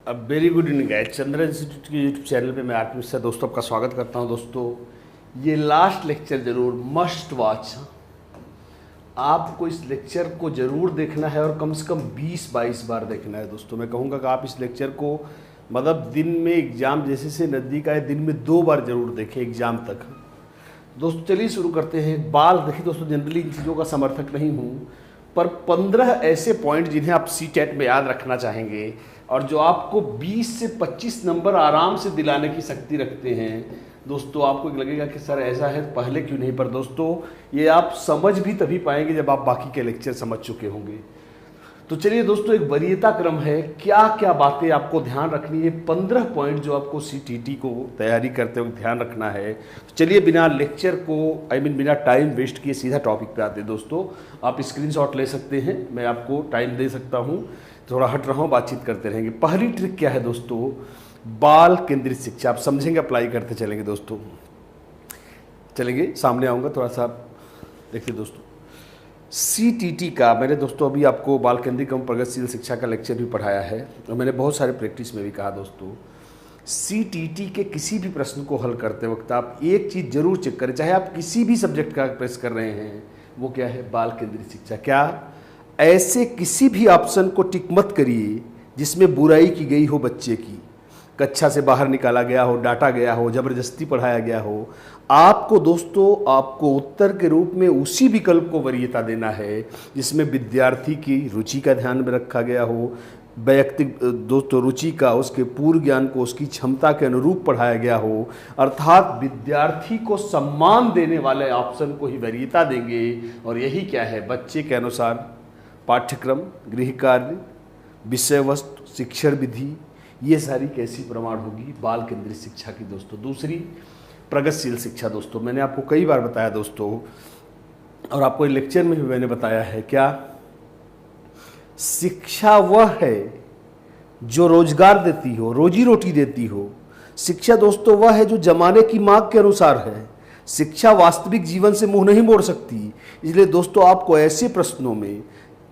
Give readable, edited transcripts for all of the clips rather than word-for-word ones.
अब very good evening guys, Chandra institute के YouTube channel पे मैं आरपी मिश्रा दोस्तों आपका स्वागत करता हूं। दोस्तों ये लास्ट लेक्चर जरूर मस्ट वॉच, आपको इस लेक्चर को जरूर देखना है और कम से कम 20-22 बार देखना है। दोस्तों मैं कहूँगा कि आप इस लेक्चर को मतलब दिन में एग्ज़ाम जैसे से नज़दीक आए दिन में 2 बार जरूर देखें एग्ज़ाम तक। दोस्तों चलिए शुरू करते हैं। बाल देखिए दोस्तों, जनरली इन चीज़ों का समर्थक नहीं हूँ, पर 15 ऐसे पॉइंट जिन्हें आप CTET में याद रखना चाहेंगे और जो आपको 20 से 25 नंबर आराम से दिलाने की शक्ति रखते हैं। दोस्तों आपको लगेगा कि सर ऐसा है पहले क्यों नहीं, पर दोस्तों ये आप समझ भी तभी पाएंगे जब आप बाकी के लेक्चर समझ चुके होंगे। तो चलिए दोस्तों, एक वरीयता क्रम है, क्या क्या बातें आपको ध्यान रखनी है। 15 पॉइंट जो आपको CTT को तैयारी करते हुए ध्यान रखना है। तो चलिए बिना लेक्चर को बिना टाइम वेस्ट किए सीधा टॉपिक पे आते हैं। दोस्तों आप स्क्रीनशॉट ले सकते हैं, मैं आपको टाइम दे सकता हूँ, थोड़ा हट रहा हूँ, बातचीत करते रहेंगे। पहली ट्रिक क्या है दोस्तों, बाल केंद्रित शिक्षा। आप समझेंगे, अप्लाई करते चलेंगे। दोस्तों चलेंगे, सामने आऊँगा, थोड़ा सा देखिए। दोस्तों CTT का मैंने दोस्तों अभी आपको बाल केंद्रित एवं प्रगतिशील शिक्षा का लेक्चर भी पढ़ाया है और मैंने बहुत सारे प्रैक्टिस में भी कहा। दोस्तों CTT के किसी भी प्रश्न को हल करते वक्त आप एक चीज़ जरूर चेक करें, चाहे आप किसी भी सब्जेक्ट का प्रेस कर रहे हैं, वो क्या है, बाल केंद्रित शिक्षा। क्या ऐसे किसी भी ऑप्शन को टिक मत करिए जिसमें बुराई की गई हो, बच्चे की कक्षा से बाहर निकाला गया हो, डांटा गया हो, जबरदस्ती पढ़ाया गया हो। आपको दोस्तों आपको उत्तर के रूप में उसी विकल्प को वरीयता देना है जिसमें विद्यार्थी की रुचि का ध्यान में रखा गया हो, वैयक्तिक दोस्तों रुचि का, उसके पूर्व ज्ञान को उसकी क्षमता के अनुरूप पढ़ाया गया हो। अर्थात विद्यार्थी को सम्मान देने वाले ऑप्शन को ही वरीयता देंगे। और यही क्या है, बच्चे के अनुसार पाठ्यक्रम, गृह कार्य, विषय वस्तु, शिक्षण विधि, ये सारी कैसी प्रमाण होगी, बाल केंद्रित शिक्षा की। दोस्तों दूसरी प्रगतिशील शिक्षा। दोस्तों मैंने आपको कई बार बताया दोस्तों, और आपको लेक्चर में भी मैंने बताया है, क्या शिक्षा वह है जो रोजगार देती हो, रोजी रोटी देती हो। शिक्षा दोस्तों वह है जो जमाने की मांग के अनुसार है। शिक्षा वास्तविक जीवन से मुंह नहीं मोड़ सकती। इसलिए दोस्तों आपको ऐसे प्रश्नों में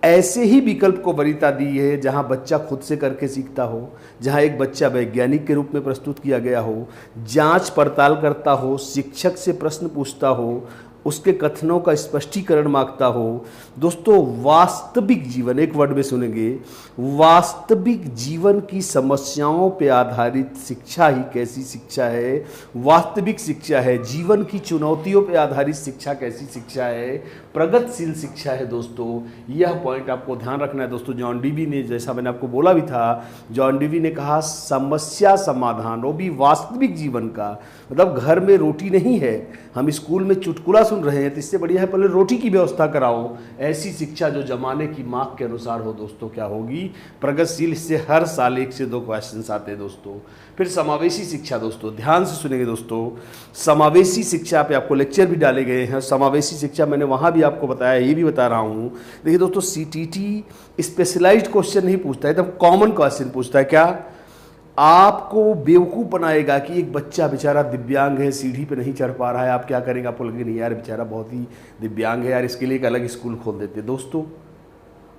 ऐसे ही विकल्प को वरीयता दी है जहां बच्चा खुद से करके सीखता हो, जहां एक बच्चा वैज्ञानिक के रूप में प्रस्तुत किया गया हो, जांच पड़ताल करता हो, शिक्षक से प्रश्न पूछता हो, उसके कथनों का स्पष्टीकरण मांगता हो। दोस्तों वास्तविक जीवन, एक वर्ड में सुनेंगे, वास्तविक जीवन की समस्याओं पे आधारित शिक्षा ही कैसी शिक्षा है, वास्तविक शिक्षा है। जीवन की चुनौतियों पे आधारित शिक्षा कैसी शिक्षा है, प्रगतिशील शिक्षा है। दोस्तों यह पॉइंट आपको ध्यान रखना है। दोस्तों जॉन डीवी ने, जैसा मैंने आपको बोला भी था, जॉन डीवी ने कहा समस्या समाधान, वो भी वास्तविक जीवन का। मतलब घर में रोटी नहीं है, हम स्कूल में चुटकुला सुन रहे हैं, तो इससे बढ़िया है पहले रोटी की व्यवस्था कराओ। ऐसी शिक्षा जो जमाने की मांग के अनुसार हो, दोस्तों क्या होगी, प्रगतिशील। इससे हर साल 1 से 2 क्वेश्चंस आते हैं। दोस्तों फिर समावेशी शिक्षा। दोस्तों ध्यान से सुनेंगे। दोस्तों समावेशी शिक्षा पे आपको लेक्चर भी डाले गए हैं। समावेशी शिक्षा मैंने वहाँ भी आपको बताया, ये भी बता रहा हूँ। देखिए दोस्तों CTT स्पेशलाइज्ड क्वेश्चन नहीं पूछता है, एकदम कॉमन क्वेश्चन पूछता है। क्या आपको बेवकूफ़ बनाएगा कि एक बच्चा बेचारा दिव्यांग है, सीढ़ी पे नहीं चढ़ पा रहा है, आप क्या करेंगे, आपको लगे नहीं यार बेचारा बहुत ही दिव्यांग है यार, इसके लिए एक अलग स्कूल खोल देते। दोस्तों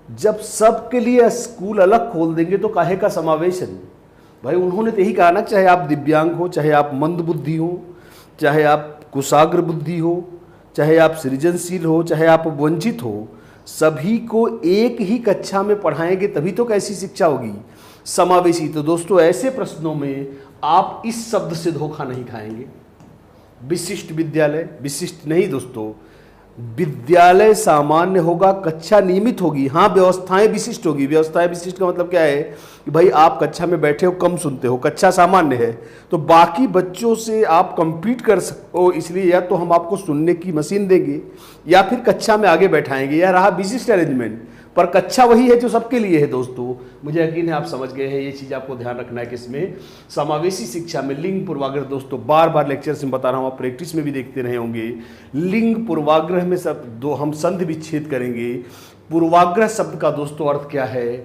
जब सबके लिए स्कूल अलग खोल देंगे तो काहे का समावेशन। भाई उन्होंने तो यही कहा ना, चाहे आप दिव्यांग हो, चाहे आप मंद बुद्धि हो, चाहे आप कुशाग्र बुद्धि हो, चाहे आप सृजनशील हो, चाहे आप वंचित हो, सभी को एक ही कक्षा में पढ़ाएंगे तभी तो कैसी शिक्षा होगी, समावेशी। तो दोस्तों ऐसे प्रश्नों में आप इस शब्द से धोखा नहीं खाएंगे। विशिष्ट विद्यालय, विशिष्ट नहीं दोस्तों, विद्यालय सामान्य होगा, कक्षा नियमित होगी, हाँ व्यवस्थाएं विशिष्ट होगी। व्यवस्थाएं विशिष्ट का मतलब क्या है कि भाई आप कक्षा में बैठे हो, कम सुनते हो, कक्षा सामान्य है, तो बाकी बच्चों से आप compete कर सको, इसलिए या तो हम आपको सुनने की मशीन देंगे या फिर कक्षा में आगे बैठाएंगे। यह रहा विशिष्ट अरेंजमेंट, पर कक्षा वही है जो सबके लिए है। दोस्तों मुझे यकीन है आप समझ गए हैं। ये चीज़ आपको ध्यान रखना है किसमें, समावेशी शिक्षा में। लिंग पूर्वाग्रह। दोस्तों बार बार लेक्चर से बता रहा हूँ, आप प्रैक्टिस में भी देखते रहे होंगे। लिंग पूर्वाग्रह में सब दो हम संधि विच्छेद करेंगे। पूर्वाग्रह शब्द का दोस्तों अर्थ क्या है,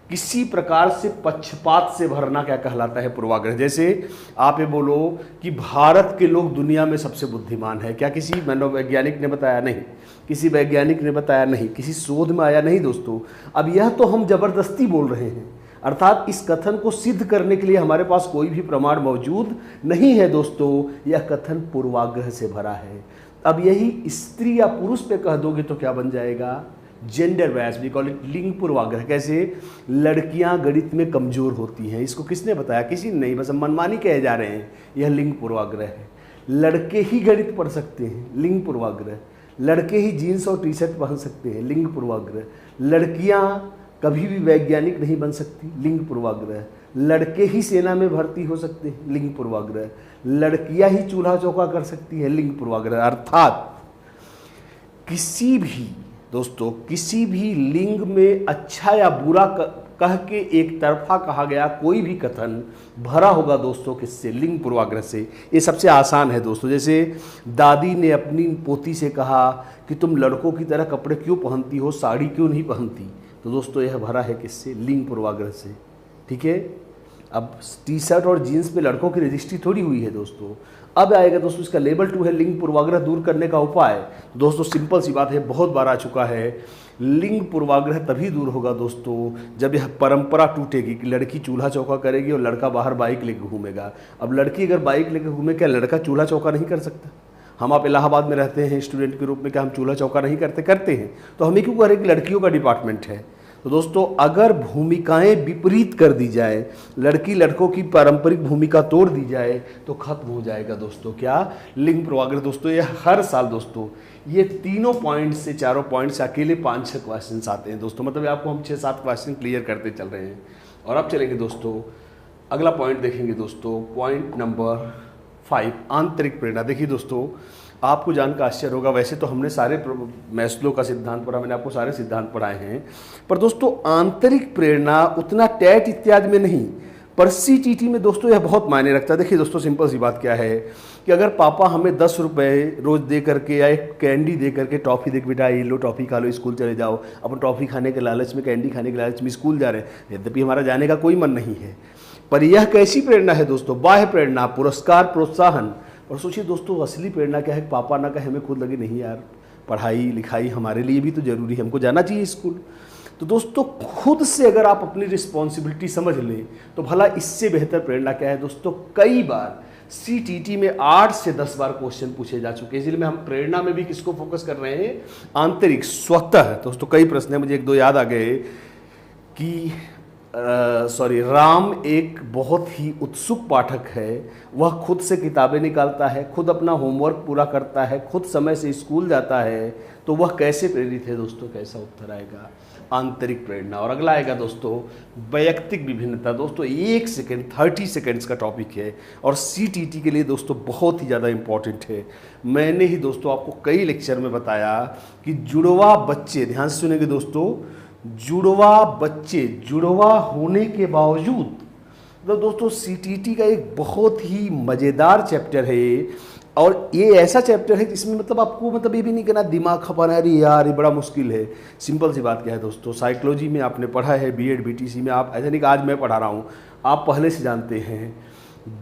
किसी प्रकार से पक्षपात से भरना क्या कहलाता है पूर्वाग्रह। जैसे आप ये बोलो कि भारत के लोग दुनिया में सबसे बुद्धिमान है, क्या किसी मनोवैज्ञानिक ने बताया? नहीं। किसी वैज्ञानिक ने बताया? नहीं। किसी शोध में आया? नहीं दोस्तों। अब यह तो हम जबरदस्ती बोल रहे हैं। अर्थात इस कथन को सिद्ध करने के लिए हमारे पास कोई भी प्रमाण मौजूद नहीं है दोस्तों, यह कथन पूर्वाग्रह से भरा है। अब यही स्त्री या पुरुष पे कह दोगे तो क्या बन जाएगा? Gender bias, we call it लिंग पूर्वाग्रह। कैसे? लड़कियां गणित में कमजोर होती हैं, इसको किसने बताया? किसी ने नहीं, बस हम मनमानी कहे जा रहे हैं, यह लिंग पूर्वाग्रह है। लड़के ही गणित पढ़ सकते हैं, लिंग पूर्वाग्रह। लड़के ही जीन्स और टी शर्ट पहन सकते हैं, लिंग पूर्वाग्रह। लड़कियां कभी भी वैज्ञानिक नहीं बन सकती, लिंग पूर्वाग्रह। लड़के ही सेना में भर्ती हो सकते हैं, लिंग पूर्वाग्रह। लड़कियां ही चूल्हा चौका कर सकती हैं, लिंग पूर्वाग्रह। अर्थात किसी भी दोस्तों, किसी भी लिंग में अच्छा या बुरा कह के एक तरफा कहा गया कोई भी कथन भरा होगा दोस्तों, किससे? लिंग पूर्वाग्रह से। ये सबसे आसान है दोस्तों। जैसे दादी ने अपनी पोती से कहा कि तुम लड़कों की तरह कपड़े क्यों पहनती हो, साड़ी क्यों नहीं पहनती, तो दोस्तों यह भरा है किससे? लिंग पूर्वाग्रह से। ठीक है, अब टी शर्ट और जीन्स पे लड़कों की रजिस्ट्री थोड़ी हुई है दोस्तों। अब आएगा दोस्तों इसका लेवल 2 है लिंग पूर्वाग्रह दूर करने का उपाय। दोस्तों सिंपल सी बात है, बहुत बार आ चुका है। लिंग पूर्वाग्रह तभी दूर होगा दोस्तों जब यह परंपरा टूटेगी कि लड़की चूल्हा चौका करेगी और लड़का बाहर बाइक लेकर घूमेगा। अब लड़की अगर बाइक लेकर घूमे, क्या लड़का चूल्हा चौका नहीं कर सकता? हम आप इलाहाबाद में रहते हैं स्टूडेंट के रूप में, क्या हम चूल्हा चौका नहीं करते हैं? तो हमें क्यों कह रहे हैं कि लड़कियों का डिपार्टमेंट है? तो दोस्तों अगर भूमिकाएं विपरीत कर दी जाए, लड़की लड़कों की पारंपरिक भूमिका तोड़ दी जाए, तो खत्म हो जाएगा दोस्तों क्या? लिंग पूर्वाग्रह। दोस्तों ये हर साल दोस्तों ये तीनों पॉइंट से, चारों पॉइंट से अकेले 5-6 क्वेश्चन आते हैं दोस्तों। मतलब आपको हम 6-7 क्वेश्चन क्लियर करते चल रहे हैं। और अब चलेंगे दोस्तों, अगला पॉइंट देखेंगे दोस्तों, पॉइंट नंबर 5, आंतरिक प्रेरणा। देखिए दोस्तों, आपको जानकर आश्चर्य होगा, वैसे तो हमने सारे मैस्लो का सिद्धांत पढ़ा, मैंने आपको सारे सिद्धांत पढ़ाए हैं, पर दोस्तों आंतरिक प्रेरणा उतना टैट इत्यादि में नहीं, पर सीटीटी में दोस्तों यह बहुत मायने रखता है। देखिए दोस्तों, सिंपल सी बात क्या है कि अगर पापा हमें 10 रुपये रोज़ दे करके या एक कैंडी दे करके, टॉफ़ी देख बेटा ये लो टॉफ़ी खा लो, स्कूल चले जाओ, अपन टॉफ़ी खाने के लालच में, कैंडी खाने के लालच में स्कूल जा रहे हैं, यद्यपि हमारा जाने का कोई मन नहीं है, पर यह कैसी प्रेरणा है दोस्तों? बाह्य प्रेरणा, पुरस्कार, प्रोत्साहन। और सोचिए दोस्तों, असली प्रेरणा क्या है? पापा ना कहे, हमें खुद लगे नहीं यार पढ़ाई लिखाई हमारे लिए भी तो जरूरी है, हमको जाना चाहिए स्कूल। तो दोस्तों खुद से अगर आप अपनी रिस्पॉन्सिबिलिटी समझ लें तो भला इससे बेहतर प्रेरणा क्या है दोस्तों? कई बार सीटीटी में 8 से 10 बार क्वेश्चन पूछे जा चुके हैं, इसलिए हम प्रेरणा में भी किसको फोकस कर रहे हैं? आंतरिक, स्वतः। दोस्तों कई प्रश्न है, मुझे 1-2 याद आ गए कि राम एक बहुत ही उत्सुक पाठक है, वह खुद से किताबें निकालता है, खुद अपना होमवर्क पूरा करता है, खुद समय से स्कूल जाता है, तो वह कैसे प्रेरित है दोस्तों? कैसा उत्तर आएगा? आंतरिक प्रेरणा। और अगला आएगा दोस्तों वैयक्तिक विभिन्नता। दोस्तों 1 सेकेंड 30 सेकेंड्स का टॉपिक है और सीटीटी के लिए दोस्तों बहुत ही ज़्यादा इंपॉर्टेंट है। मैंने ही दोस्तों आपको कई लेक्चर में बताया कि जुड़वा बच्चे, ध्यान से सुनेंगे दोस्तों, जुड़वा बच्चे जुड़वा होने के बावजूद, तो दोस्तों सीटीटी का एक बहुत ही मज़ेदार चैप्टर है और ये ऐसा चैप्टर है जिसमें मतलब आपको मतलब ये भी नहीं कहना दिमाग खपाना, अरे यार ये बड़ा मुश्किल है। सिंपल सी बात क्या है दोस्तों, साइकोलॉजी में आपने पढ़ा है, बीएड बीटीसी में, आप ऐसा नहीं कि आज मैं पढ़ा रहा हूँ, आप पहले से जानते हैं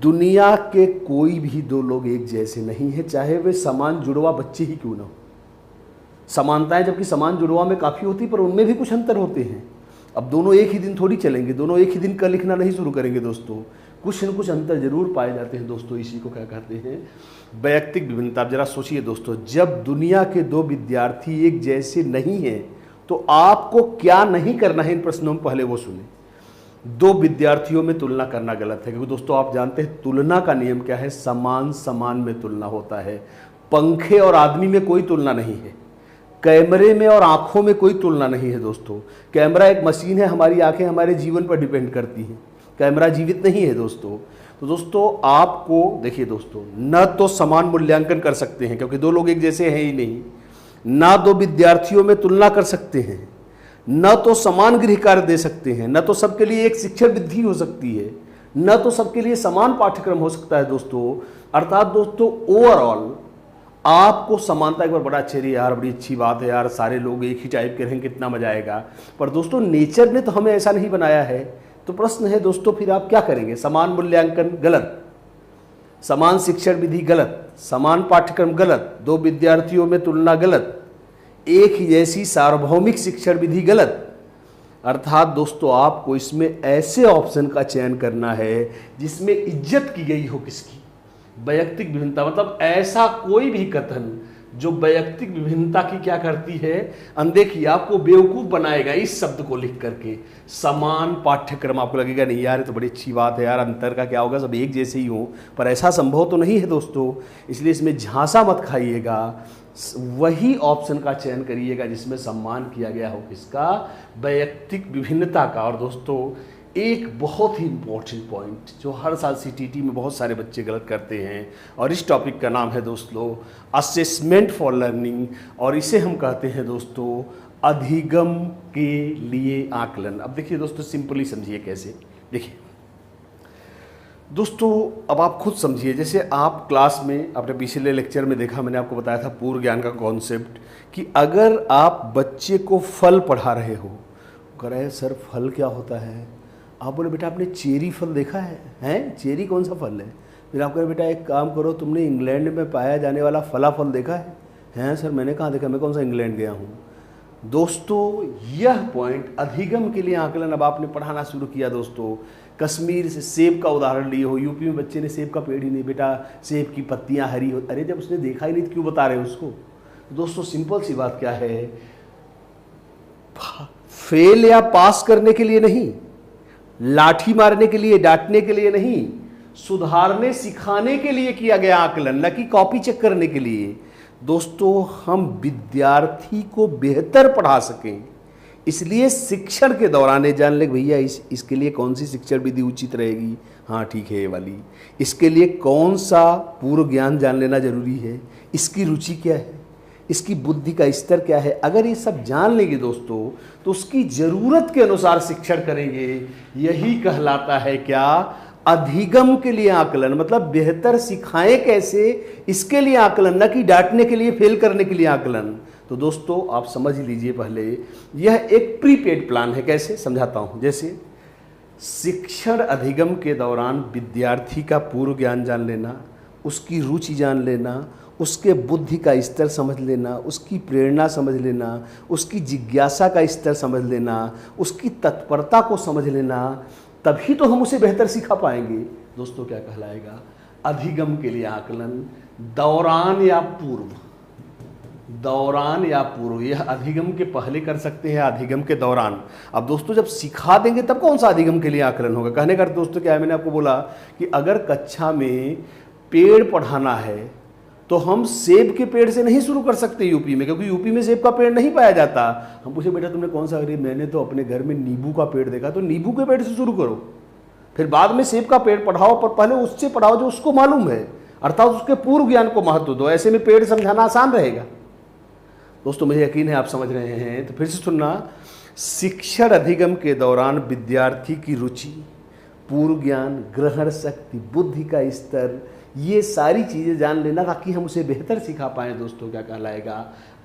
दुनिया के कोई भी 2 लोग एक जैसे नहीं है, चाहे वे समान जुड़वा बच्चे ही क्यों ना हो। समानताएं जबकि समान जुड़वा में काफ़ी होती, पर उनमें भी कुछ अंतर होते हैं। अब दोनों एक ही दिन थोड़ी चलेंगे, दोनों एक ही दिन का लिखना नहीं शुरू करेंगे दोस्तों, कुछ न कुछ अंतर जरूर पाए जाते हैं दोस्तों। इसी को क्या कहते हैं? वैयक्तिक विभिन्नता। आप जरा सोचिए दोस्तों, जब दुनिया के 2 विद्यार्थी एक जैसे नहीं हैं तो आपको क्या नहीं करना है? इन प्रश्नों में पहले वो सुने। 2 विद्यार्थियों में तुलना करना गलत है, क्योंकि दोस्तों आप जानते हैं तुलना का नियम क्या है? समान समान में तुलना होता है। पंखे और आदमी में कोई तुलना नहीं है, कैमरे में और आंखों में कोई तुलना नहीं है दोस्तों। कैमरा एक मशीन है, हमारी आंखें हमारे जीवन पर डिपेंड करती हैं, कैमरा जीवित नहीं है दोस्तों। तो दोस्तों आपको देखिए दोस्तों, न तो समान मूल्यांकन कर सकते हैं क्योंकि 2 लोग एक जैसे हैं ही नहीं, ना 2 विद्यार्थियों में तुलना कर सकते हैं, न तो समान गृह कार्य दे सकते हैं, न तो सबके लिए एक शिक्षण विधि हो सकती है, न तो सबके लिए समान पाठ्यक्रम हो सकता है दोस्तों। अर्थात दोस्तों ओवरऑल आपको समानता, एक बार बड़ा अच्छे यार बड़ी अच्छी बात है यार, सारे लोग एक ही टाइप के रहेंगे कितना मजा आएगा, पर दोस्तों नेचर ने तो हमें ऐसा नहीं बनाया है। तो प्रश्न है दोस्तों फिर आप क्या करेंगे? समान मूल्यांकन गलत, समान शिक्षण विधि गलत, समान पाठ्यक्रम गलत, 2 विद्यार्थियों में तुलना गलत, एक ही जैसी सार्वभौमिक शिक्षण विधि गलत, अर्थात दोस्तों आपको इसमें ऐसे ऑप्शन का चयन करना है जिसमें इज्जत की गई हो किसकी, वैयक्तिक विभिन्नता। मतलब ऐसा कोई भी कथन जो वैयक्तिक विभिन्नता की क्या करती है, अनदेखी, आपको बेवकूफ बनाएगा इस शब्द को लिख करके। समान पाठ्यक्रम, आपको लगेगा नहीं यार ये तो बड़ी अच्छी बात है यार, अंतर का क्या होगा, सब एक जैसे ही हो, पर ऐसा संभव तो नहीं है दोस्तों। इसलिए इसमें झांसा मत खाइएगा, वही ऑप्शन का चयन करिएगा जिसमें सम्मान किया गया हो किसका, वैयक्तिक विभिन्नता का। और दोस्तों एक बहुत ही इंपॉर्टेंट पॉइंट जो हर साल सीटीटी में बहुत सारे बच्चे गलत करते हैं, और इस टॉपिक का नाम है दोस्तों असेसमेंट फॉर लर्निंग, और इसे हम कहते हैं दोस्तों अधिगम के लिए आकलन। अब देखिए दोस्तों सिंपली समझिए कैसे। देखिए दोस्तों अब आप खुद समझिए, जैसे आप क्लास में अपने पिछले लेक्चर में देखा, मैंने आपको बताया था पूर्व ज्ञान का कॉन्सेप्ट, कि अगर आप बच्चे को फल पढ़ा रहे हो, कह रहे हैं सर फल क्या होता है, आप बोले बेटा आपने चेरी फल देखा है, हैं चेरी कौन सा फल है, फिर आप कह रहे बेटा एक काम करो तुमने इंग्लैंड में पाया जाने वाला फलाफल देखा है, हैं सर मैंने कहाँ देखा, मैं कौन सा इंग्लैंड गया हूँ। दोस्तों यह पॉइंट अधिगम के लिए आकलन अब आपने पढ़ाना शुरू किया। दोस्तों कश्मीर से सेब का उदाहरण लिए हो, यूपी में बच्चे ने सेब का पेड़ ही नहीं, बेटा सेब की पत्तियां हरी हो, अरे जब उसने देखा ही नहीं तो क्यों बता रहे उसको। दोस्तों सिंपल सी बात क्या है, फेल या पास करने के लिए नहीं, लाठी मारने के लिए, डांटने के लिए नहीं, सुधारने सिखाने के लिए किया गया आकलन, न कि कॉपी चेक करने के लिए। दोस्तों हम विद्यार्थी को बेहतर पढ़ा सकें, इसलिए शिक्षण के दौरान ये जान ले भैया इसके लिए कौन सी शिक्षण विधि उचित रहेगी, हाँ ठीक है ये वाली, इसके लिए कौन सा पूर्व ज्ञान जान लेना जरूरी है, इसकी रुचि क्या है, इसकी बुद्धि का स्तर क्या है। अगर ये सब जान लेंगे दोस्तों तो उसकी ज़रूरत के अनुसार शिक्षण करेंगे। यही कहलाता है क्या, अधिगम के लिए आकलन, मतलब बेहतर सिखाएं कैसे इसके लिए आकलन, न कि डांटने के लिए, फेल करने के लिए आकलन। तो दोस्तों आप समझ लीजिए, पहले यह एक प्रीपेड प्लान है। कैसे समझाता हूं, जैसे शिक्षण अधिगम के दौरान विद्यार्थी का पूर्व ज्ञान जान लेना, उसकी रुचि जान लेना, उसके बुद्धि का स्तर समझ लेना, उसकी प्रेरणा समझ लेना, उसकी जिज्ञासा का स्तर समझ लेना, उसकी तत्परता को समझ लेना, तभी तो हम उसे बेहतर सिखा पाएंगे। दोस्तों क्या कहलाएगा अधिगम के लिए आकलन, दौरान या पूर्व, दौरान या पूर्व, यह अधिगम के पहले कर सकते हैं, अधिगम के दौरान। अब दोस्तों जब सिखा देंगे तब कौन सा अधिगम के लिए आकलन होगा। कहने का दोस्तों क्या है, मैंने आपको बोला कि अगर कक्षा में पेड़ पढ़ाना है तो हम सेब के पेड़ से नहीं शुरू कर सकते यूपी में, क्योंकि यूपी में सेब का पेड़ नहीं पाया जाता। हम पूछे बेटा तुमने कौन सा, अरे मैंने तो अपने घर में नींबू का पेड़ देखा, तो नींबू के पेड़ से शुरू करो, फिर बाद में सेब का पेड़ पढ़ाओ, पर पहले उससे पढ़ाओ जो उसको मालूम है, अर्थात उसके पूर्व ज्ञान को महत्व दो। ऐसे में पेड़ समझाना आसान रहेगा। दोस्तों मुझे यकीन है आप समझ रहे हैं, तो फिर से सुनना। शिक्षण अधिगम के दौरान विद्यार्थी की रुचि, पूर्व ज्ञान, ग्रहण शक्ति, बुद्धि का स्तर, ये सारी चीज़ें जान लेना ताकि हम उसे बेहतर सिखा पाएँ। दोस्तों क्या कहलाएगा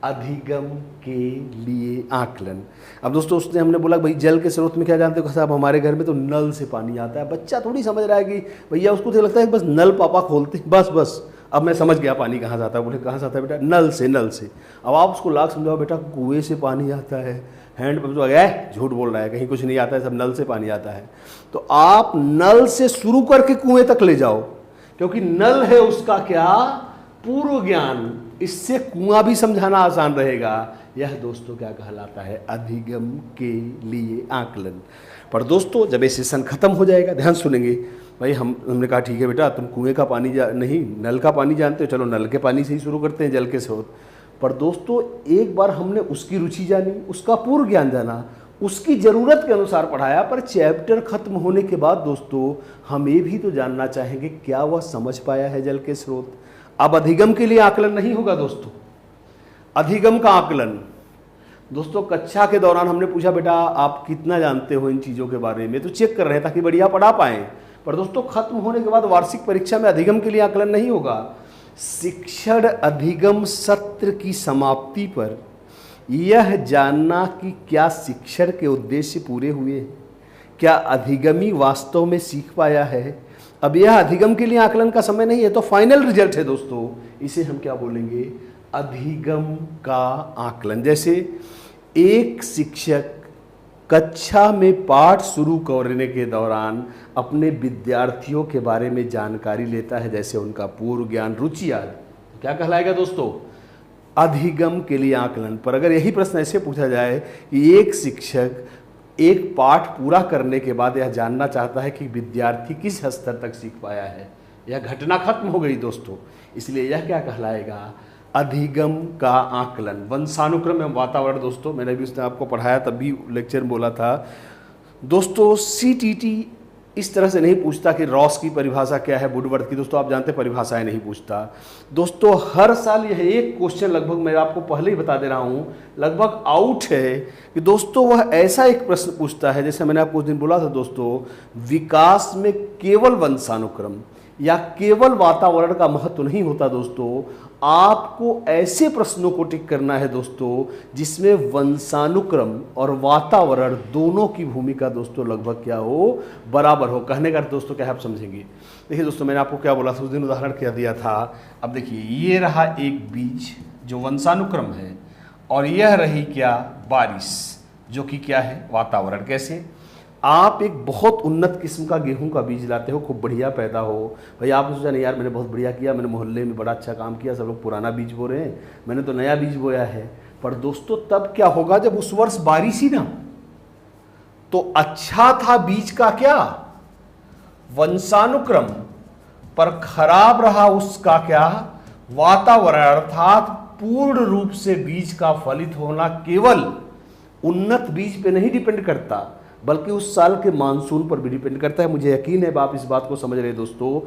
अधिगम के लिए आकलन। अब दोस्तों उसने हमने बोला भाई जल के स्रोत में क्या जानते हो साहब, हमारे घर में तो नल से पानी आता है। बच्चा थोड़ी समझ रहा है कि भैया, उसको तो लगता है बस नल पापा खोलते हैं, बस अब मैं समझ गया पानी कहाँ से आता है। बोले कहाँ से आता है बेटा, नल से, नल से। अब आप उसको लाख समझाओ बेटा कुएं से पानी आता है, हैंडपंप से गया, झूठ बोल रहा है, कहीं कुछ नहीं आता है, सब नल से पानी आता है। तो आप नल से शुरू करके कुएं तक ले जाओ, क्योंकि नल है उसका क्या, पूर्व ज्ञान, इससे कुआं भी समझाना आसान रहेगा। यह दोस्तों क्या कहलाता है अधिगम के लिए आकलन। पर दोस्तों जब ये सेशन खत्म हो जाएगा, ध्यान सुनेंगे भाई, हमने कहा ठीक है बेटा तुम कुएं का पानी नहीं नल का पानी जानते हो, चलो नल के पानी से ही शुरू करते हैं, जल के स्रोत। पर दोस्तों एक बार हमने उसकी रुचि जानी, उसका पूर्व ज्ञान जाना, उसकी ज़रूरत के अनुसार पढ़ाया, पर चैप्टर खत्म होने के बाद दोस्तों हम ये भी तो जानना चाहेंगे क्या वह समझ पाया है जल के स्रोत। अब अधिगम के लिए आकलन नहीं होगा दोस्तों, अधिगम का आकलन। दोस्तों कक्षा के दौरान हमने पूछा बेटा आप कितना जानते हो इन चीज़ों के बारे में, तो चेक कर रहे हैं ताकि बढ़िया पढ़ा पाएँ। पर दोस्तों खत्म होने के बाद वार्षिक परीक्षा में अधिगम के लिए आकलन नहीं होगा। शिक्षण अधिगम सत्र की समाप्ति पर यह जानना कि क्या शिक्षण के उद्देश्य पूरे हुए, क्या अधिगमी वास्तव में सीख पाया है। अब यह अधिगम के लिए आकलन का समय नहीं है, तो फाइनल रिजल्ट है दोस्तों, इसे हम क्या बोलेंगे अधिगम का आकलन। जैसे एक शिक्षक कक्षा में पाठ शुरू करने के दौरान अपने विद्यार्थियों के बारे में जानकारी लेता है, जैसे उनका पूर्व ज्ञान, रुचि आदि। क्या कहलाएगा दोस्तों? अधिगम के लिए आकलन। पर अगर यही प्रश्न ऐसे पूछा जाए कि एक शिक्षक एक पाठ पूरा करने के बाद यह जानना चाहता है कि विद्यार्थी किस स्तर तक सीख पाया है, यह घटना खत्म हो गई दोस्तों। इसलिए यह क्या कहलाएगा? अधिगम का आकलन। वंशानुक्रम एवं वातावरण दोस्तों, मैंने भी उसने आपको पढ़ाया, तब भी लेक्चर में बोला था दोस्तों। सीटीटी इस तरह से नहीं पूछता कि रॉस की परिभाषा क्या है, वुडवर्थ की, दोस्तों आप जानते हैं परिभाषाएं नहीं पूछता दोस्तों। हर साल यह एक क्वेश्चन लगभग, मैं आपको पहले ही बता दे रहा हूं, लगभग आउट है कि दोस्तों वह ऐसा एक प्रश्न पूछता है, जैसे मैंने आपको उस दिन बोला था दोस्तों, विकास में केवल वंशानुक्रम या केवल वातावरण का महत्व नहीं होता दोस्तों। आपको ऐसे प्रश्नों को टिक करना है दोस्तों जिसमें वंशानुक्रम और वातावरण दोनों की भूमिका दोस्तों लगभग क्या हो, बराबर हो। कहने का दोस्तों क्या है, आप समझेंगे। देखिए दोस्तों, मैंने आपको क्या बोला था उस दिन, उदाहरण क्या दिया था। अब देखिए, ये रहा एक बीज जो वंशानुक्रम है, और यह रही क्या, बारिश, जो कि क्या है, वातावरण। कैसे? आप एक बहुत उन्नत किस्म का गेहूं का बीज लाते हो, खूब बढ़िया पैदा हो, भाई आपने सोचा नहीं यार मैंने बहुत बढ़िया किया, मैंने मोहल्ले में बड़ा अच्छा काम किया, सब लोग पुराना बीज बो रहे हैं, मैंने तो नया बीज बोया है। पर दोस्तों तब क्या होगा, जब उस वर्ष बारिश ही ना, तो अच्छा था बीज का क्या, वंशानुक्रम, पर खराब रहा उसका क्या, वातावरण। अर्थात पूर्ण रूप से बीज का फलित होना केवल उन्नत बीज पे नहीं डिपेंड करता, बल्कि उस साल के मानसून पर भी डिपेंड करता है। मुझे यकीन है आप इस बात को समझ रहे हैं दोस्तों।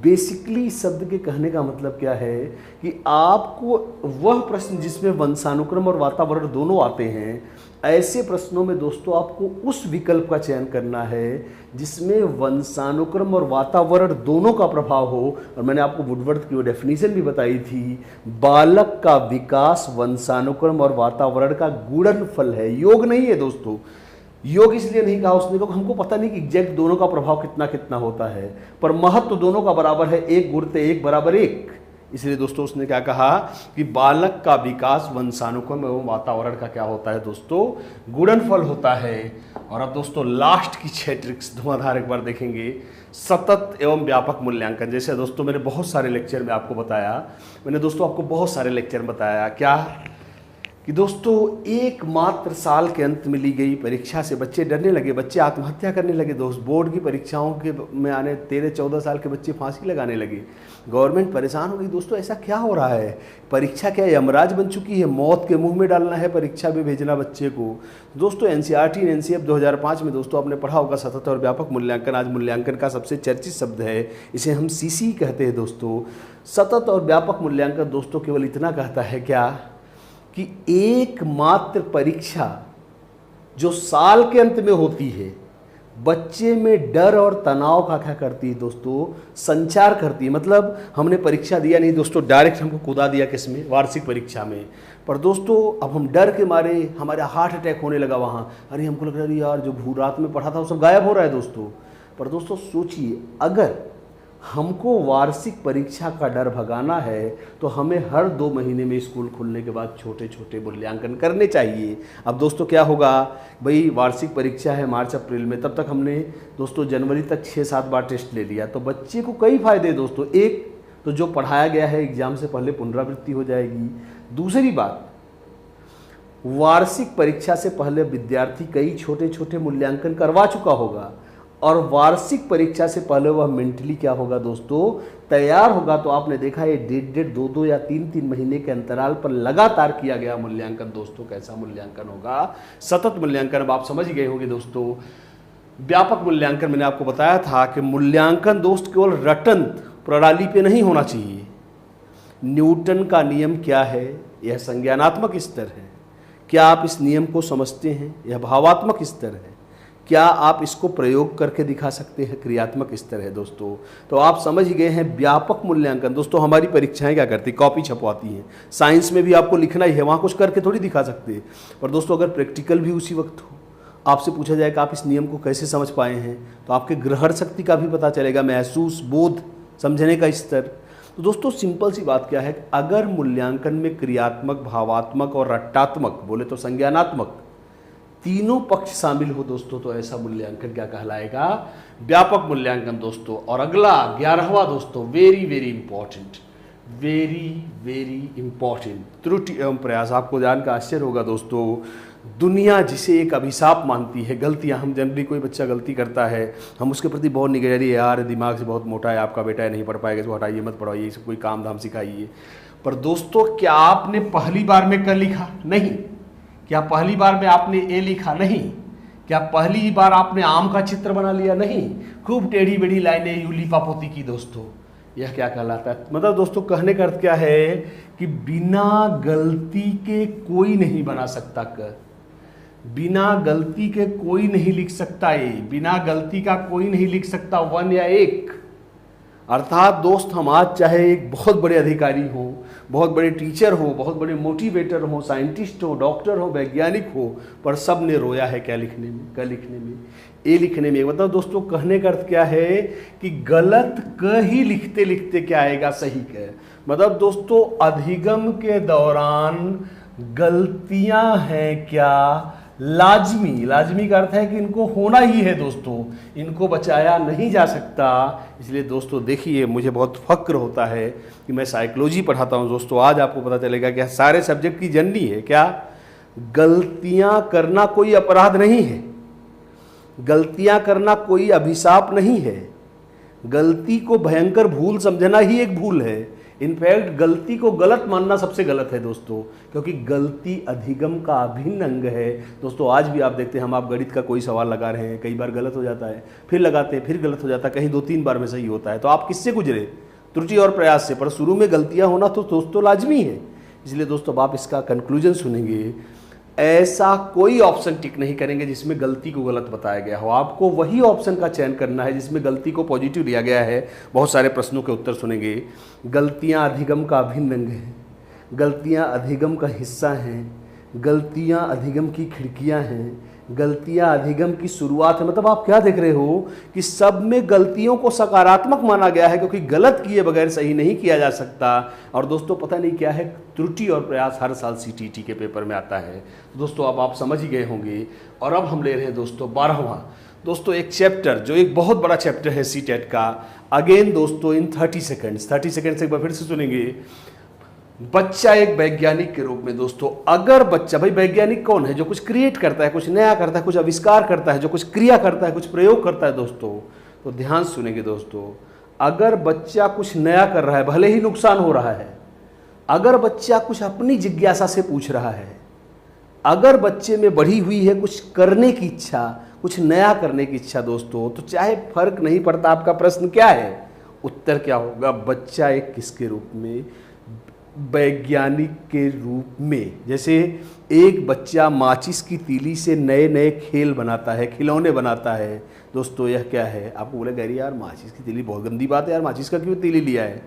बेसिकली शब्द के कहने का मतलब क्या है कि आपको वह प्रश्न जिसमें वंशानुक्रम और वातावरण दोनों आते हैं, ऐसे प्रश्नों में दोस्तों आपको उस विकल्प का चयन करना है जिसमें वंशानुक्रम और वातावरण दोनों का प्रभाव हो। और मैंने आपको वुडवर्थ की वो डेफिनेशन भी बताई थी, बालक का विकास वंशानुक्रम और वातावरण का गुणनफल है, योग नहीं है दोस्तों। योग इसलिए नहीं कहा उसने क्योंकि हमको पता नहीं कि एग्जैक्ट दोनों का प्रभाव कितना कितना होता है, पर महत्व दोनों का बराबर है, एक गुणते एक बराबर एक। इसलिए दोस्तों उसने क्या कहा कि बालक का विकास वंशानुक्रम एवं वातावरण का क्या होता है दोस्तों, गुणनफल होता है। और अब दोस्तों लास्ट की 6 ट्रिक्स धुआंधार एक बार देखेंगे। सतत एवं व्यापक मूल्यांकन। जैसे दोस्तों मैंने बहुत सारे लेक्चर में आपको बताया, मैंने दोस्तों आपको बहुत सारे लेक्चर में बताया क्या कि दोस्तों एकमात्र साल के अंत में ली गई परीक्षा से बच्चे डरने लगे, बच्चे आत्महत्या करने लगे दोस्त। बोर्ड की परीक्षाओं के में आने 13-14 साल के बच्चे फांसी लगाने लगे, गवर्नमेंट परेशान हो गई। दोस्तों ऐसा क्या हो रहा है? परीक्षा क्या यमराज बन चुकी है? मौत के मुंह में डालना है परीक्षा में भेजना बच्चे को। दोस्तों एनसीईआरटी एनसीएफ 2005 में दोस्तों आपने पढ़ा होगा सतत और व्यापक मूल्यांकन आज मूल्यांकन का सबसे चर्चित शब्द है, इसे हम सीसी कहते हैं दोस्तों। सतत और व्यापक मूल्यांकन दोस्तों केवल इतना कहता है क्या कि एकमात्र परीक्षा जो साल के अंत में होती है, बच्चे में डर और तनाव का क्या करती है दोस्तों, संचार करती है। मतलब हमने परीक्षा दिया नहीं दोस्तों, डायरेक्ट हमको कूदा दिया किसमें, वार्षिक परीक्षा में। पर दोस्तों अब हम डर के मारे हमारा हार्ट अटैक होने लगा वहाँ, अरे हमको लग रहा है यार जो भू रात में पढ़ा था वो सब गायब हो रहा है दोस्तों। पर दोस्तों सोचिए, अगर हमको वार्षिक परीक्षा का डर भगाना है तो हमें हर 2 महीने में स्कूल खुलने के बाद छोटे छोटे मूल्यांकन करने चाहिए। अब दोस्तों क्या होगा, भाई वार्षिक परीक्षा है मार्च अप्रैल में, तब तक हमने दोस्तों जनवरी तक 6-7 बार टेस्ट ले लिया, तो बच्चे को कई फायदे दोस्तों। एक तो जो पढ़ाया गया है एग्जाम से पहले पुनरावृत्ति हो जाएगी। दूसरी बात, वार्षिक परीक्षा से पहले विद्यार्थी कई छोटे छोटे मूल्यांकन करवा चुका होगा, और वार्षिक परीक्षा से पहले वह मेंटली क्या होगा दोस्तों, तैयार होगा। तो आपने देखा है 1.5, 2 या 3 महीने के अंतराल पर लगातार किया गया मूल्यांकन दोस्तों कैसा मूल्यांकन होगा, सतत मूल्यांकन। अब आप समझ गए होंगे दोस्तों। व्यापक मूल्यांकन मैंने आपको बताया था कि मूल्यांकन दोस्त केवल रटन प्रणाली पे नहीं होना चाहिए। न्यूटन का नियम क्या है, यह संज्ञानात्मक स्तर है, क्या आप इस नियम को समझते हैं? यह भावात्मक स्तर है, क्या आप इसको प्रयोग करके दिखा सकते हैं? क्रियात्मक स्तर है दोस्तों। तो आप समझ गए हैं व्यापक मूल्यांकन। दोस्तों हमारी परीक्षाएं क्या करती, कॉपी छपवाती हैं। साइंस में भी आपको लिखना ही है, वहाँ कुछ करके थोड़ी दिखा सकते। पर दोस्तों अगर प्रैक्टिकल भी उसी वक्त हो, आपसे पूछा जाए कि आप इस नियम को कैसे समझ पाए हैं, तो आपके ग्रहण शक्ति का भी पता चलेगा, महसूस, बोध, समझने का स्तर। तो दोस्तों सिंपल सी बात क्या है, अगर मूल्यांकन में क्रियात्मक, भावात्मक और रट्टात्मक, बोले तो संज्ञानात्मक तीनों पक्ष शामिल हो दोस्तों तो ऐसा मूल्यांकन क्या कहलाएगा? व्यापक मूल्यांकन दोस्तों। और अगला 11वां दोस्तों, very very important, very very important, त्रुटि एवं प्रयास। आपको जानकर आश्चर्य होगा दोस्तों, दुनिया जिसे एक अभिशाप मानती है, गलतियां, हम जनरली कोई बच्चा गलती करता है हम उसके प्रति बहुत निगरानी, यार दिमाग से बहुत मोटा है आपका बेटा है, नहीं पढ़ पाएगा, इसको हटाइए, मत पढ़ाइए, सब कोई काम धाम सिखाइए। पर दोस्तों क्या आपने पहली बार में क लिखा? नहीं। क्या पहली बार में आपने ए लिखा? नहीं। क्या पहली बार आपने आम का चित्र बना लिया? नहीं। खूब टेढ़ी बेढ़ी लाइनें यूं लिपापोती की दोस्तों, यह क्या कहलाता है? मतलब दोस्तों कहने का अर्थ क्या है कि बिना गलती के कोई नहीं बना सकता क, बिना गलती के कोई नहीं लिख सकता ए, बिना गलती का कोई नहीं लिख सकता 1 या 1। अर्थात दोस्त हम आज चाहे एक बहुत बड़े अधिकारी हो, बहुत बड़े टीचर हो, बहुत बड़े मोटिवेटर हो, साइंटिस्ट हो, डॉक्टर हो, वैज्ञानिक हो, पर सब ने रोया है क्या लिखने में? क लिखने में, ए लिखने में। मतलब दोस्तों कहने का अर्थ क्या है कि गलत क ही लिखते लिखते क्या आएगा? सही क। मतलब दोस्तों अधिगम के दौरान गलतियां हैं क्या? लाजमी। लाजमी का अर्थ है कि इनको होना ही है दोस्तों, इनको बचाया नहीं जा सकता। इसलिए दोस्तों देखिए, मुझे बहुत फक्र होता है कि मैं साइकोलॉजी पढ़ाता हूं दोस्तों। आज आपको पता चलेगा कि सारे सब्जेक्ट की जननी है क्या? गलतियां करना कोई अपराध नहीं है, गलतियां करना कोई अभिशाप नहीं है, गलती को भयंकर भूल समझना ही एक भूल है। इनफैक्ट गलती को गलत मानना सबसे गलत है दोस्तों, क्योंकि गलती अधिगम का अभिन्न अंग है दोस्तों। आज भी आप देखते हैं, आप गणित का कोई सवाल लगा रहे हैं, कई बार गलत हो जाता है, फिर लगाते हैं, फिर गलत हो जाता है, कहीं 2-3 बार में सही होता है। तो आप किससे गुजरे? त्रुटि और प्रयास से। पर शुरू में गलतियां होना तो दोस्तों लाजमी है। इसलिए दोस्तों आप इसका कंक्लूजन सुनेंगे, ऐसा कोई ऑप्शन टिक नहीं करेंगे जिसमें गलती को गलत बताया गया हो। आपको वही ऑप्शन का चयन करना है जिसमें गलती को पॉजिटिव लिया गया है। बहुत सारे प्रश्नों के उत्तर सुनेंगे। गलतियां अधिगम का अभिन्न अंग है, गलतियां अधिगम का हिस्सा हैं, गलतियां अधिगम की खिड़कियां हैं, गलतियां अधिगम की शुरुआत है। मतलब आप क्या देख रहे हो कि सब में गलतियों को सकारात्मक माना गया है, क्योंकि गलत किए बगैर सही नहीं किया जा सकता। और दोस्तों पता नहीं क्या है, त्रुटि और प्रयास हर साल सीटीटी के पेपर में आता है। तो दोस्तों अब आप समझ ही गए होंगे। और अब हम ले रहे हैं दोस्तों 12वां दोस्तों एक चैप्टर, जो एक बहुत बड़ा चैप्टर है सीटेट का। अगेन दोस्तों इन 30 सेकेंड्स, 30 सेकेंड्स एक बार फिर से सुनेंगे। बच्चा एक वैज्ञानिक के रूप में दोस्तों, अगर बच्चा, भाई वैज्ञानिक कौन है? जो कुछ क्रिएट करता है, कुछ नया करता है, कुछ आविष्कार करता है, जो कुछ क्रिया करता है, कुछ प्रयोग करता है दोस्तों। तो ध्यान सुनेंगे दोस्तों, अगर बच्चा कुछ नया कर रहा है, भले ही नुकसान हो रहा है, अगर बच्चा कुछ अपनी जिज्ञासा से पूछ रहा है, अगर बच्चे में बढ़ी हुई है कुछ करने की इच्छा, कुछ नया करने की इच्छा दोस्तों, तो चाहे फर्क नहीं पड़ता आपका प्रश्न क्या है, उत्तर क्या होगा? बच्चा एक किसके रूप में? वैज्ञानिक के रूप में। जैसे एक बच्चा माचिस की तीली से नए नए खेल बनाता है, खिलौने बनाता है दोस्तों, यह क्या है? आपको बोले गैरी यार माचिस की तीली बहुत गंदी बात है यार, माचिस का क्यों तीली लिया है?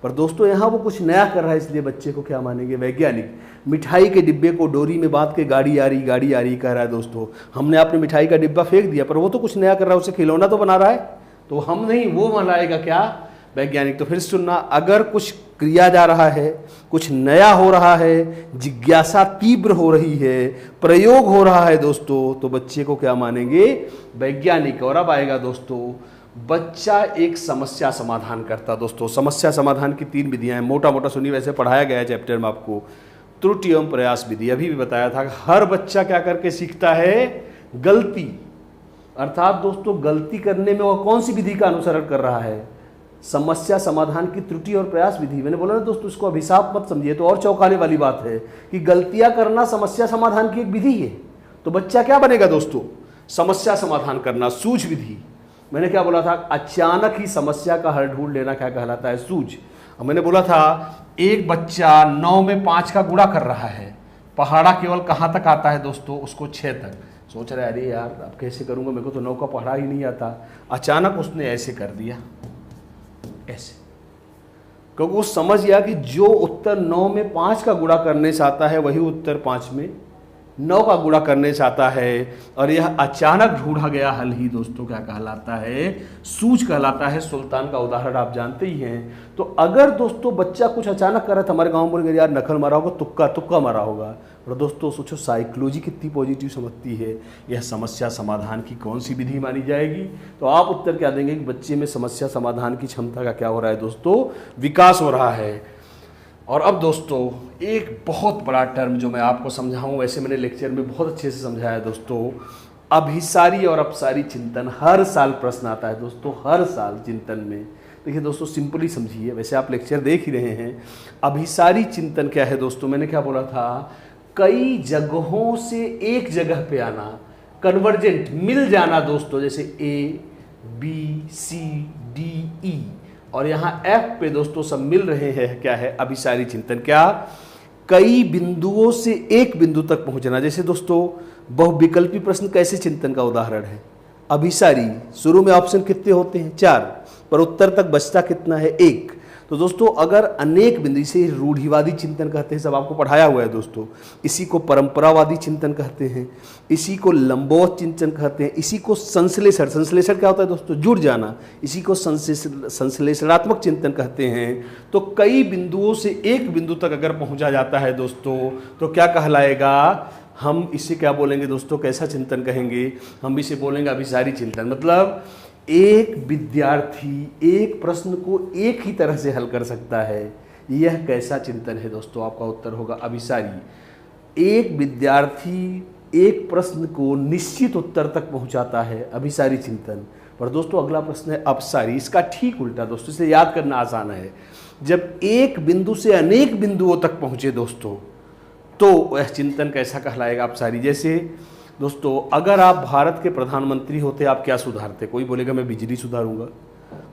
पर दोस्तों यहाँ वो कुछ नया कर रहा है, इसलिए बच्चे को क्या मानेंगे? वैज्ञानिक। मिठाई के डिब्बे को डोरी में बांध के गाड़ी आ रही कह रहा है दोस्तों। हमने आपने मिठाई का डिब्बा फेंक दिया, पर वो तो कुछ नया कर रहा है, उसे खिलौना तो बना रहा है। तो हम नहीं, वो बनाएगा क्या? वैज्ञानिक। तो फिर सुनना, अगर कुछ क्रिया जा रहा है, कुछ नया हो रहा है, जिज्ञासा तीव्र हो रही है, प्रयोग हो रहा है दोस्तों, तो बच्चे को क्या मानेंगे? वैज्ञानिक। और अब आएगा दोस्तों, बच्चा एक समस्या समाधान करता। दोस्तों समस्या समाधान की 3 विधियां हैं, मोटा मोटा सुनिए, वैसे पढ़ाया गया है चैप्टर में आपको। त्रुटि एवं प्रयास विधि, अभी भी बताया था, हर बच्चा क्या करके सीखता है? गलती। अर्थात दोस्तों गलती करने में वह कौन सी विधि का अनुसरण कर रहा है? समस्या समाधान की त्रुटि और प्रयास विधि। मैंने बोला ना दोस्तों, इसको अभिशाप मत समझिए, तो और चौंकाने वाली बात है कि गलतियां करना समस्या समाधान की एक विधि है। तो बच्चा क्या बनेगा दोस्तों? समस्या समाधान करना, सूझ विधि। मैंने क्या बोला था? अचानक ही समस्या का हल ढूंढ लेना क्या कहलाता है? सूझ। और मैंने बोला था एक बच्चा 9 में 5 का गुणा कर रहा है, पहाड़ा केवल कहाँ तक आता है दोस्तों? उसको 6 तक। सोच रहे अरे यार अब कैसे करूँगा, मेरे को तो 9 का पहाड़ा ही नहीं आता। अचानक उसने ऐसे कर दिया, ऐसे, क्योंकि वो समझ गया कि जो उत्तर 9 में 5 का गुणा करने से आता है वही उत्तर 5 में 9 का गुणा करने चाहता है और यह अचानक ढूंढा गया हल ही दोस्तों क्या कहलाता है, सूझ कहलाता है। सुल्तान का उदाहरण आप जानते ही हैं। तो अगर दोस्तों बच्चा कुछ अचानक कर रहा था, हमारे गाँव में बोल गया यार नकल मारा होगा, तुक्का तुक्का मारा होगा। और दोस्तों सोचो साइकोलॉजी कितनी पॉजिटिव समझती है, यह समस्या समाधान की कौन सी विधि मानी जाएगी। तो आप उत्तर क्या देंगे कि बच्चे में समस्या समाधान की क्षमता का क्या हो रहा है दोस्तों, विकास हो रहा है। और अब दोस्तों एक बहुत बड़ा टर्म जो मैं आपको समझाऊं, वैसे मैंने लेक्चर में बहुत अच्छे से समझाया है दोस्तों, अभिसारी और अपसारी चिंतन। हर साल प्रश्न आता है दोस्तों, हर साल चिंतन में। देखिए दोस्तों सिंपली समझिए, वैसे आप लेक्चर देख ही रहे हैं। अभिसारी चिंतन क्या है दोस्तों, मैंने क्या बोला था, कई जगहों से एक जगह पे आना, कन्वर्जेंट, मिल जाना दोस्तों, जैसे A B C D E और यहाँ एफ पे दोस्तों सब मिल रहे हैं, क्या है अभिसारी चिंतन। क्या, कई बिंदुओं से एक बिंदु तक पहुंचना। जैसे दोस्तों बहुविकल्पी प्रश्न कैसे चिंतन का उदाहरण है, अभिसारी। शुरू में ऑप्शन कितने होते हैं, 4, पर उत्तर तक बचता कितना है, 1। तो दोस्तों अगर अनेक बिंदु, से रूढ़िवादी चिंतन कहते हैं, सब आपको पढ़ाया हुआ है दोस्तों। इसी को परंपरावादी चिंतन कहते हैं, इसी को लंबवत चिंतन कहते हैं, इसी को संश्लेषण, संश्लेषण क्या होता है दोस्तों, जुड़ जाना, इसी को संश्लेषणात्मक चिंतन कहते हैं। तो कई बिंदुओं से एक बिंदु तक अगर पहुंचा जाता है दोस्तों तो क्या कहलाएगा, हम इसे क्या बोलेंगे दोस्तों, कैसा चिंतन कहेंगे, हम इसे बोलेंगे अभिसारी चिंतन। मतलब एक विद्यार्थी एक प्रश्न को एक ही तरह से हल कर सकता है, यह कैसा चिंतन है दोस्तों, आपका उत्तर होगा अभिसारी। एक विद्यार्थी एक प्रश्न को निश्चित उत्तर तक पहुंचाता है, अभिसारी चिंतन। पर दोस्तों अगला प्रश्न है अपसारी, इसका ठीक उल्टा दोस्तों, इसे याद करना आसान है। जब एक बिंदु से अनेक बिंदुओं तक पहुंचे दोस्तों तो वह चिंतन कैसा कहलाएगा, अपसारी। जैसे दोस्तों अगर आप भारत के प्रधानमंत्री होते आप क्या सुधारते, कोई बोलेगा मैं बिजली सुधारूंगा,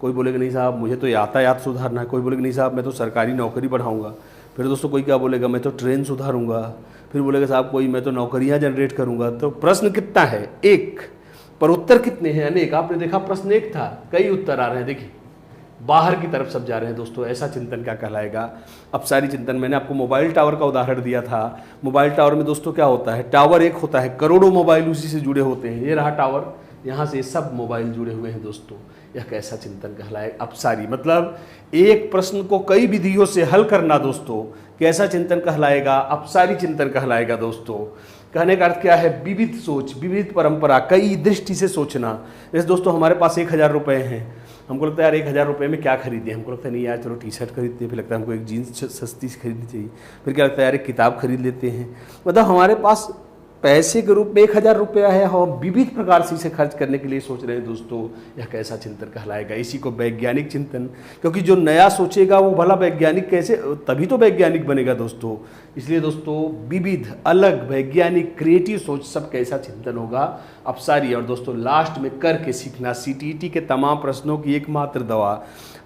कोई बोलेगा नहीं साहब मुझे तो यातायात सुधारना है, कोई बोलेगा नहीं साहब मैं तो सरकारी नौकरी बढ़ाऊंगा, फिर दोस्तों कोई क्या बोलेगा मैं तो ट्रेन सुधारूंगा, फिर बोलेगा साहब कोई मैं तो नौकरियां जनरेट करूंगा। तो प्रश्न कितना है, एक, पर उत्तर कितने हैं, अनेक। आपने देखा प्रश्न एक था, कई उत्तर आ रहे हैं, देखिए बाहर की तरफ सब जा रहे हैं दोस्तों, ऐसा चिंतन क्या कहलाएगा, अपसारी चिंतन। मैंने आपको मोबाइल टावर का उदाहरण दिया था। मोबाइल टावर में दोस्तों क्या होता है, टावर एक होता है, करोड़ों मोबाइल उसी से जुड़े होते हैं। ये रहा टावर, यहाँ से सब मोबाइल जुड़े हुए हैं दोस्तों, यह कैसा चिंतन कहलाएगा, अपसारी। मतलब एक प्रश्न को कई विधियों से हल करना दोस्तों, कैसा चिंतन कहलाएगा, अपसारी चिंतन कहलाएगा दोस्तों। कहने का अर्थ क्या है, विविध सोच, विविध परंपरा, कई दृष्टि से सोचना। जैसे दोस्तों हमारे पास 1000 रुपये हैं, हमको लगता है यार 1000 रुपये में क्या खरीदें, हमको लगता है नहीं यार चलो टी शर्ट खरीदते हैं, फिर लगता है हमको एक जीन्स सस्ती से खरीदनी चाहिए, फिर क्या लगता है यार एक किताब खरीद लेते हैं। मतलब हमारे पास पैसे के रूप में 1000 रुपया है, हम विविध प्रकार से इसे खर्च करने के लिए सोच रहे हैं दोस्तों, यह कैसा चिंतन कहलाएगा। इसी को वैज्ञानिक चिंतन, क्योंकि जो नया सोचेगा वो भला वैज्ञानिक कैसे, तभी तो वैज्ञानिक बनेगा दोस्तों। इसलिए दोस्तों विविध, अलग, वैज्ञानिक, क्रिएटिव सोच, सब कैसा चिंतन होगा, अपसारी। और दोस्तों लास्ट में करके सीखना, सीटीईटी के तमाम प्रश्नों की एकमात्र दवा,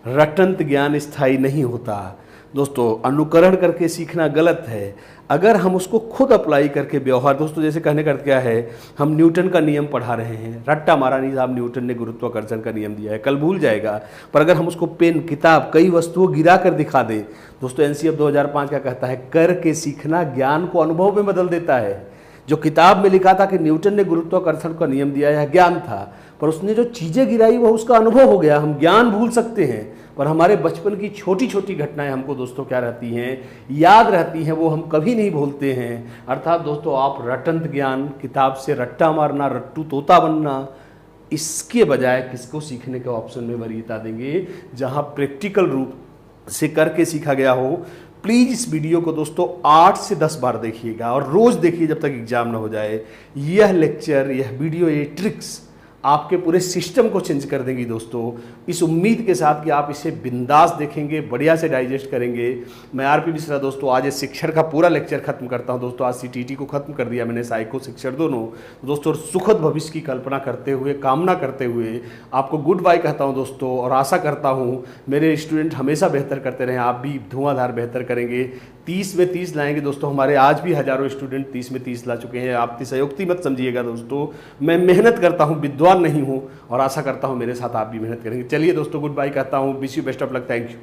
रटंत ज्ञान स्थायी नहीं होता दोस्तों, अनुकरण करके सीखना गलत है। अगर हम उसको खुद अप्लाई करके व्यवहार, दोस्तों जैसे कहने का अर्थ क्या है, हम न्यूटन का नियम पढ़ा रहे हैं, रट्टा मारा नहीं साहब, न्यूटन ने गुरुत्वाकर्षण का नियम दिया है, कल भूल जाएगा। पर अगर हम उसको पेन, किताब, कई वस्तुओं गिरा कर दिखा दें दोस्तों, एनसीएफ 2005 क्या कहता है, करके सीखना ज्ञान को अनुभव में बदल देता है। जो किताब में लिखा था कि न्यूटन ने गुरुत्वाकर्षण का नियम दिया, यह ज्ञान था, पर उसने जो चीज़ें गिराई वह उसका अनुभव हो गया। हम ज्ञान भूल सकते हैं, पर हमारे बचपन की छोटी छोटी घटनाएं हमको दोस्तों क्या रहती हैं, याद रहती हैं, वो हम कभी नहीं भूलते हैं। अर्थात दोस्तों आप रटंत ज्ञान, किताब से रट्टा मारना, रट्टू तोता बनना, इसके बजाय किसको सीखने के ऑप्शन में वरीयता देंगे, जहां प्रैक्टिकल रूप से करके सीखा गया हो। प्लीज़ इस वीडियो को दोस्तों 8 से 10 बार देखिएगा और रोज़ देखिए जब तक एग्जाम ना हो जाए। यह लेक्चर, यह वीडियो, ये ट्रिक्स आपके पूरे सिस्टम को चेंज कर देंगी दोस्तों। इस उम्मीद के साथ कि आप इसे बिंदास देखेंगे, बढ़िया से डाइजेस्ट करेंगे। मैं आरपी मिश्रा दोस्तों आज इस शिक्षण का पूरा लेक्चर खत्म करता हूं दोस्तों। आज सीटीटी को खत्म कर दिया मैंने, साइको शिक्षण दोनों दोस्तों। सुखद भविष्य की कल्पना करते हुए, कामना करते हुए आपको गुड बाय कहता हूं दोस्तों, और आशा करता हूं मेरे स्टूडेंट हमेशा बेहतर करते रहें, आप भी धुआंधार बेहतर करेंगे, 30 में 30 लाएंगे दोस्तों। हमारे आज भी हजारों स्टूडेंट 30 में 30 ला चुके हैं। आप तिशयोक्ति मत समझिएगा दोस्तों, मैं मेहनत करता हूं, विद्वान नहीं हूं, और आशा करता हूं मेरे साथ आप भी मेहनत करेंगे। चलिए दोस्तों गुड बाय कहता हूं, wish you best of luck, thank you.